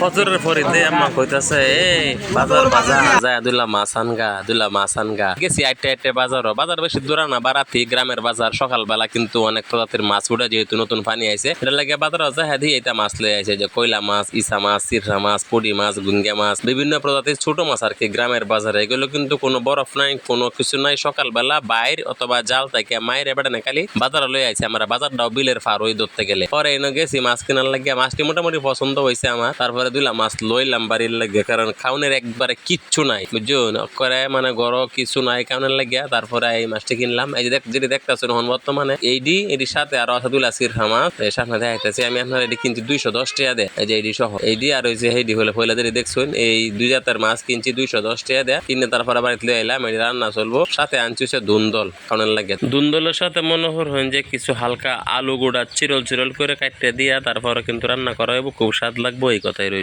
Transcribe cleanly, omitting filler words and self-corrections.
ফজরের ফরিতে আম্মা কইতাছে এই বাজার বাজার যায় দুলা মাছ আনগা গেছি আইটে বাজার বেশি দূরা না বারাতি গ্রামের বাজার সকালবেলা কিন্তু অনেক প্রজাতির মাছ উঠে যেহেতু নতুন পানি আইছে এটা লাগে বাজার যায় হ্যাঁ এটা মাছ লয়ে আইছে যে কয়লা মাছ ইসা মাছ সিরহা মাছ পুডি মাছ গুঙ্গা মাছ বিভিন্ন প্রজাতির ছোট মাছ আর কি গ্রামের বাজারে এগুলো কিন্তু কোনো বরফ নাই কোনো কিছু নাই সকালবেলা বাইর অথবা জাল থেকে মায়ের এবারে খালি বাজারে লয়ে আইছে আমরা বাজারটাও বিলের ফার ওই ধরতে গেলে পরে এনে গেছি মাছ কেনার লাগিয়া মাছটি মোটামুটি পছন্দ হয়েছে আমার তারপরে দুইলা মাছ লইলাম বাড়ির লাগিয়া কারণ খাওনের একবারে কিচ্ছু নাই বুঝুন করে মানে গড় কিছু নাই খাওনের লাগিয়া তারপরে এই মাছটি কিনলাম এই যে যেটি দেখতেছেন এখন বর্তমানে এটির সাথে আরো আছে দুইলা সিরহা মাছ সামনে দেখাইতেছি আমি আপনার এটি কিনছি 210 টাকা দেয় এই যে এটি সহ এইটি আর ওই যে এইটি হলে পয়লা যেটি দেখছেন এই দুই জাতের মাছ কিনছি 210 টাকা দেয় কিনে তারপরে বাড়িতে লয়ে এলাম এটি রান্না চলবো সাথে আনছি হচ্ছে দুন্দল খাওনের লাগিয়া দুন্দলের সাথে মনোহর হন যে কিছু হালকা আলু গুঁড়া চিরল করে কাটতে দিয়া তারপরে কিন্তু রান্না করা হইব খুব স্বাদ লাগবো এই কথাই রইল।